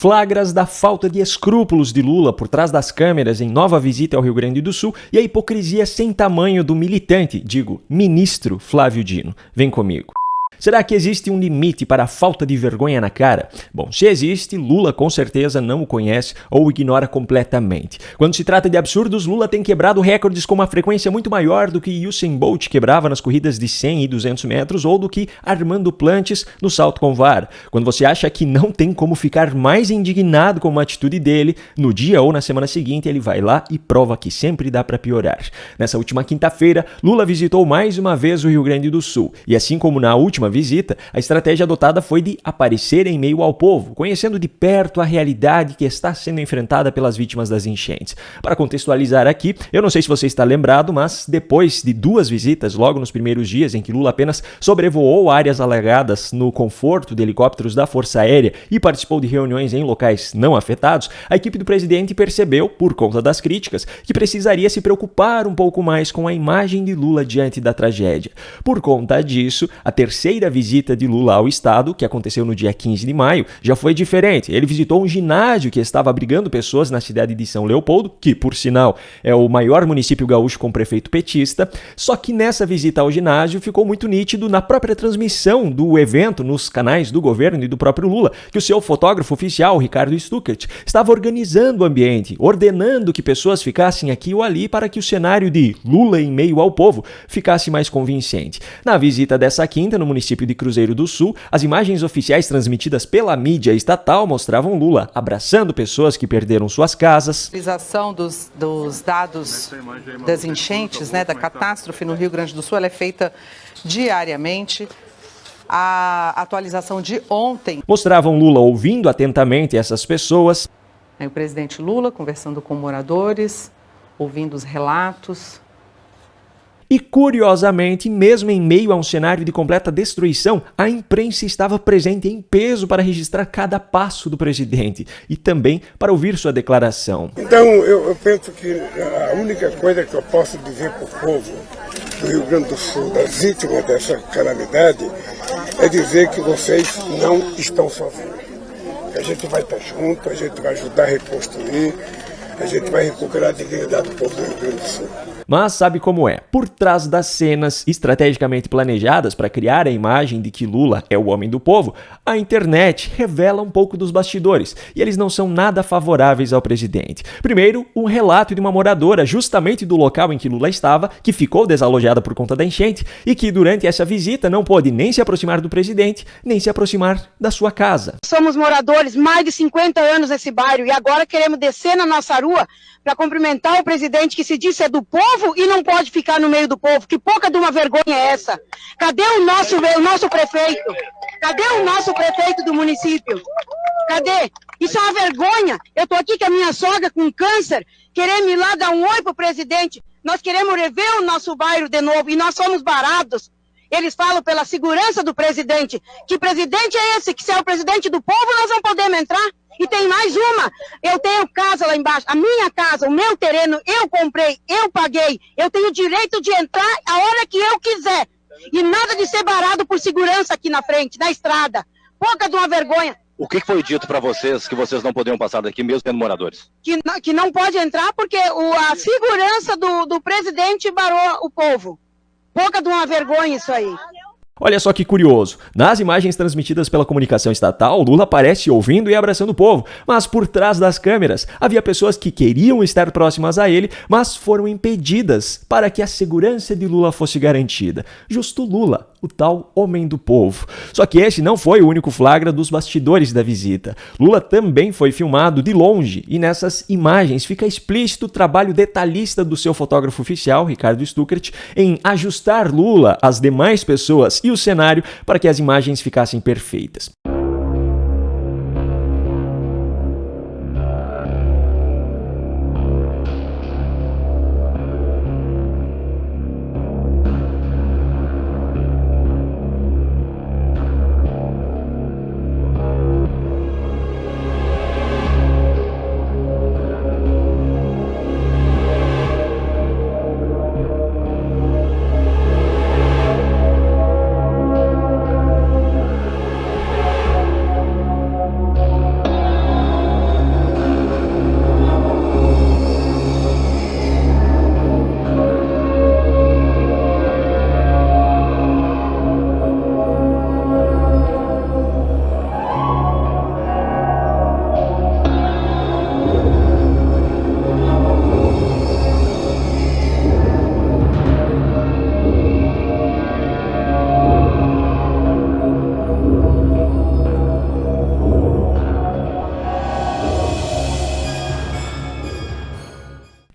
Flagras da falta de escrúpulos de Lula por trás das câmeras em nova visita ao Rio Grande do Sul e a hipocrisia sem tamanho do militante, ministro Flávio Dino. Vem comigo. Será que existe um limite para a falta de vergonha na cara? Bom, se existe, Lula com certeza não o conhece ou o ignora completamente. Quando se trata de absurdos, Lula tem quebrado recordes com uma frequência muito maior do que Usain Bolt quebrava nas corridas de 100 e 200 metros ou do que Armando Plantes no salto com vara. Quando você acha que não tem como ficar mais indignado com uma atitude dele, no dia ou na semana seguinte ele vai lá e prova que sempre dá para piorar. Nessa última quinta-feira, Lula visitou mais uma vez o Rio Grande do Sul e assim como na última visita, a estratégia adotada foi de aparecer em meio ao povo, conhecendo de perto a realidade que está sendo enfrentada pelas vítimas das enchentes. Para contextualizar aqui, eu não sei se você está lembrado, mas depois de 2 visitas, logo nos primeiros dias em que Lula apenas sobrevoou áreas alagadas no conforto de helicópteros da Força Aérea e participou de reuniões em locais não afetados, a equipe do presidente percebeu, por conta das críticas, que precisaria se preocupar um pouco mais com a imagem de Lula diante da tragédia. Por conta disso, a terceira visita de Lula ao estado, que aconteceu no dia 15 de maio, já foi diferente. Ele visitou um ginásio que estava abrigando pessoas na cidade de São Leopoldo, que, por sinal, é o maior município gaúcho com prefeito petista, só que nessa visita ao ginásio ficou muito nítido na própria transmissão do evento nos canais do governo e do próprio Lula, que o seu fotógrafo oficial, Ricardo Stuckert, estava organizando o ambiente, ordenando que pessoas ficassem aqui ou ali para que o cenário de Lula em meio ao povo ficasse mais convincente. Na visita dessa quinta, no município de Cruzeiro do Sul, as imagens oficiais transmitidas pela mídia estatal mostravam Lula abraçando pessoas que perderam suas casas. A atualização dos dados das enchentes, da catástrofe no Rio Grande do Sul, ela é feita diariamente. A atualização de ontem mostravam Lula ouvindo atentamente essas pessoas. O presidente Lula conversando com moradores, ouvindo os relatos. E, curiosamente, mesmo em meio a um cenário de completa destruição, a imprensa estava presente em peso para registrar cada passo do presidente e também para ouvir sua declaração. Então, eu penso que a única coisa que eu posso dizer para o povo do Rio Grande do Sul, das vítimas dessa calamidade, é dizer que vocês não estão sozinhos. A gente vai estar junto, a gente vai ajudar a reconstruir, a gente vai recuperar a dignidade do povo do Rio Grande do Sul. Mas sabe como é? Por trás das cenas estrategicamente planejadas para criar a imagem de que Lula é o homem do povo, a internet revela um pouco dos bastidores, e eles não são nada favoráveis ao presidente. Primeiro, um relato de uma moradora justamente do local em que Lula estava, que ficou desalojada por conta da enchente, e que durante essa visita não pôde nem se aproximar do presidente, nem se aproximar da sua casa. Somos moradores mais de 50 anos nesse bairro, e agora queremos descer na nossa rua para cumprimentar o presidente que se diz ser do povo e não pode ficar no meio do povo. Que pouca de uma vergonha é essa? Cadê o nosso prefeito? Cadê o nosso prefeito do município? Cadê? Isso é uma vergonha. Eu estou aqui com a minha sogra com câncer, querendo ir lá dar um oi pro presidente. Nós queremos rever o nosso bairro de novo e nós somos barados. Eles falam pela segurança do presidente. Que presidente é esse? Que se é o presidente do povo, nós não podemos entrar? E tem mais uma, eu tenho casa lá embaixo, a minha casa, o meu terreno, eu comprei, eu paguei, eu tenho o direito de entrar a hora que eu quiser. E nada de ser barado por segurança aqui na frente, na estrada. Pouca de uma vergonha. O que foi dito para vocês que vocês não poderiam passar daqui mesmo tendo moradores? Que não pode entrar porque a segurança do presidente barou o povo. Pouca de uma vergonha isso aí. Olha só que curioso, nas imagens transmitidas pela comunicação estatal, Lula aparece ouvindo e abraçando o povo, mas por trás das câmeras havia pessoas que queriam estar próximas a ele, mas foram impedidas para que a segurança de Lula fosse garantida. Justo Lula, o tal homem do povo. Só que esse não foi o único flagra dos bastidores da visita. Lula também foi filmado de longe e nessas imagens fica explícito o trabalho detalhista do seu fotógrafo oficial, Ricardo Stuckert, em ajustar Lula, as demais pessoas e o cenário para que as imagens ficassem perfeitas.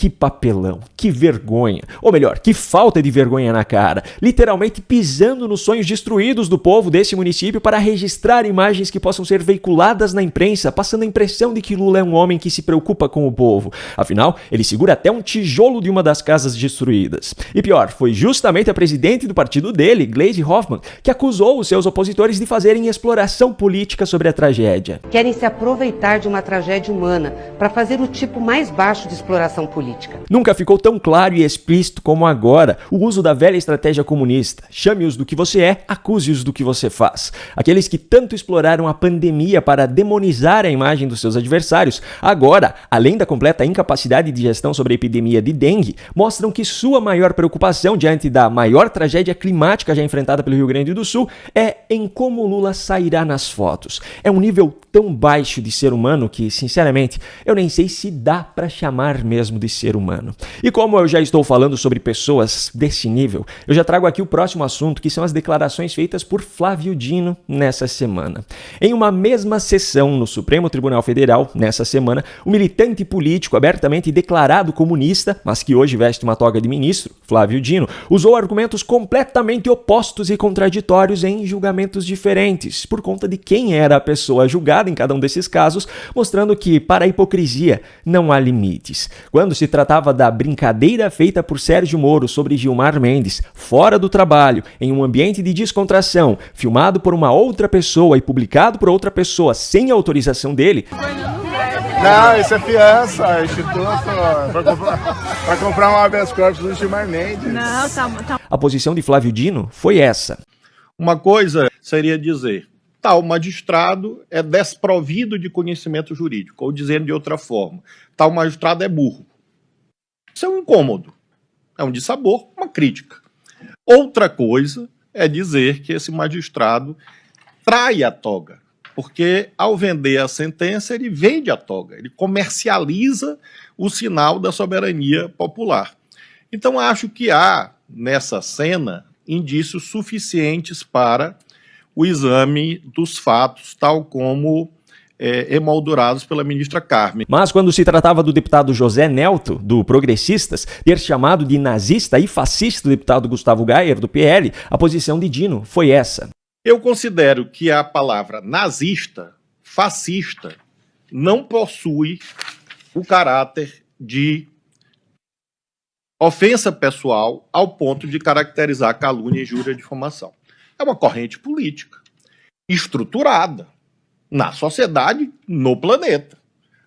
Que papelão, que vergonha, ou melhor, que falta de vergonha na cara, literalmente pisando nos sonhos destruídos do povo desse município para registrar imagens que possam ser veiculadas na imprensa, passando a impressão de que Lula é um homem que se preocupa com o povo. Afinal, ele segura até um tijolo de uma das casas destruídas. E pior, foi justamente a presidente do partido dele, Gleisi Hoffmann, que acusou os seus opositores de fazerem exploração política sobre a tragédia. Querem se aproveitar de uma tragédia humana para fazer o tipo mais baixo de exploração política. Nunca ficou tão claro e explícito como agora o uso da velha estratégia comunista. Chame-os do que você é, acuse-os do que você faz. Aqueles que tanto exploraram a pandemia para demonizar a imagem dos seus adversários, agora, além da completa incapacidade de gestão sobre a epidemia de dengue, mostram que sua maior preocupação diante da maior tragédia climática já enfrentada pelo Rio Grande do Sul é em como Lula sairá nas fotos. É um nível tão baixo de ser humano que, sinceramente, eu nem sei se dá para chamar mesmo de ser humano. E como eu já estou falando sobre pessoas desse nível, eu já trago aqui o próximo assunto, que são as declarações feitas por Flávio Dino nessa semana. Em uma mesma sessão no Supremo Tribunal Federal, nessa semana, o militante político abertamente declarado comunista, mas que hoje veste uma toga de ministro, Flávio Dino, usou argumentos completamente opostos e contraditórios em julgamentos diferentes, por conta de quem era a pessoa julgada em cada um desses casos, mostrando que, para a hipocrisia, não há limites. Quando se tratava da brincadeira feita por Sérgio Moro sobre Gilmar Mendes, fora do trabalho, em um ambiente de descontração, filmado por uma outra pessoa e publicado por outra pessoa sem autorização dele... Não, isso é fiança, instituto, para comprar um habeas corpus do Gilmar Mendes. Não, tá. A posição de Flávio Dino foi essa. Uma coisa seria dizer, tal magistrado é desprovido de conhecimento jurídico, ou dizendo de outra forma, tal magistrado é burro. Isso é um incômodo, é um dissabor, uma crítica. Outra coisa é dizer que esse magistrado trai a toga, porque ao vender a sentença ele vende a toga, ele comercializa o sinal da soberania popular. Então acho que há nessa cena indícios suficientes para o exame dos fatos, tal como emoldurados pela ministra Carmen. Mas quando se tratava do deputado José Nelto, do Progressistas, ter chamado de nazista e fascista o deputado Gustavo Gayer, do PL, a posição de Dino foi essa. Eu considero que a palavra nazista, fascista, não possui o caráter de ofensa pessoal ao ponto de caracterizar calúnia, injúria e difamação. É uma corrente política estruturada na sociedade, no planeta.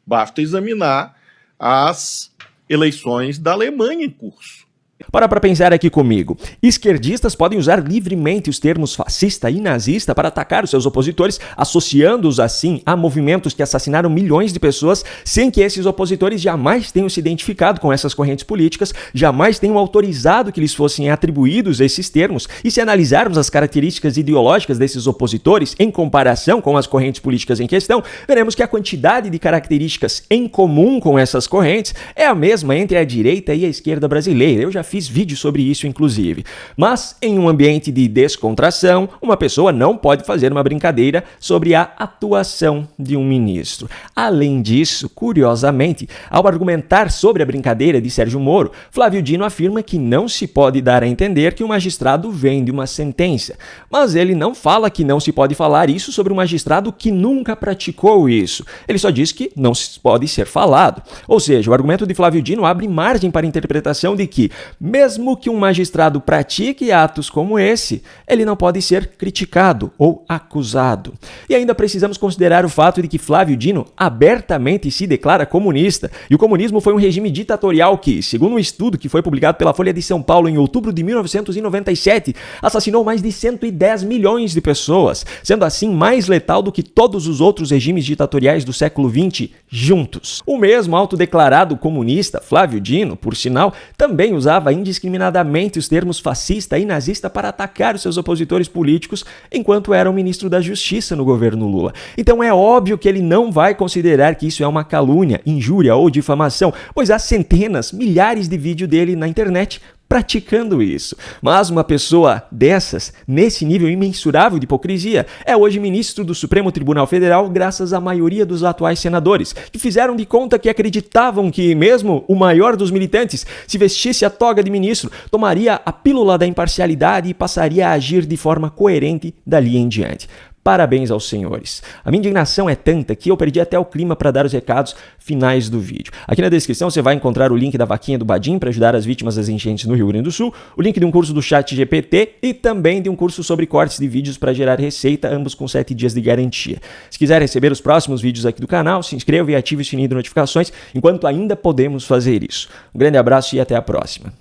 Basta examinar as eleições da Alemanha em curso. Para pensar aqui comigo. Esquerdistas podem usar livremente os termos fascista e nazista para atacar os seus opositores, associando-os assim a movimentos que assassinaram milhões de pessoas, sem que esses opositores jamais tenham se identificado com essas correntes políticas, jamais tenham autorizado que lhes fossem atribuídos esses termos. E se analisarmos as características ideológicas desses opositores em comparação com as correntes políticas em questão, veremos que a quantidade de características em comum com essas correntes é a mesma entre a direita e a esquerda brasileira. Eu já fiz vídeo sobre isso, inclusive. Mas, em um ambiente de descontração, uma pessoa não pode fazer uma brincadeira sobre a atuação de um ministro. Além disso, curiosamente, ao argumentar sobre a brincadeira de Sérgio Moro, Flávio Dino afirma que não se pode dar a entender que o magistrado vende uma sentença. Mas ele não fala que não se pode falar isso sobre um magistrado que nunca praticou isso. Ele só diz que não pode ser falado. Ou seja, o argumento de Flávio Dino abre margem para a interpretação de que, mesmo que um magistrado pratique atos como esse, ele não pode ser criticado ou acusado. E ainda precisamos considerar o fato de que Flávio Dino abertamente se declara comunista, e o comunismo foi um regime ditatorial que, segundo um estudo que foi publicado pela Folha de São Paulo em outubro de 1997, assassinou mais de 110 milhões de pessoas, sendo assim mais letal do que todos os outros regimes ditatoriais do século XX juntos. O mesmo autodeclarado comunista, Flávio Dino, por sinal, também usava indiscriminadamente os termos fascista e nazista para atacar os seus opositores políticos enquanto era o ministro da Justiça no governo Lula. Então é óbvio que ele não vai considerar que isso é uma calúnia, injúria ou difamação, pois há centenas, milhares de vídeos dele na internet praticando isso. Mas uma pessoa dessas, nesse nível imensurável de hipocrisia, é hoje ministro do Supremo Tribunal Federal graças à maioria dos atuais senadores, que fizeram de conta que acreditavam que mesmo o maior dos militantes, se vestisse a toga de ministro, tomaria a pílula da imparcialidade e passaria a agir de forma coerente dali em diante. Parabéns aos senhores. A minha indignação é tanta que eu perdi até o clima para dar os recados finais do vídeo. Aqui na descrição você vai encontrar o link da vaquinha do Badim para ajudar as vítimas das enchentes no Rio Grande do Sul, o link de um curso do ChatGPT e também de um curso sobre cortes de vídeos para gerar receita, ambos com 7 dias de garantia. Se quiser receber os próximos vídeos aqui do canal, se inscreva e ative o sininho de notificações enquanto ainda podemos fazer isso. Um grande abraço e até a próxima.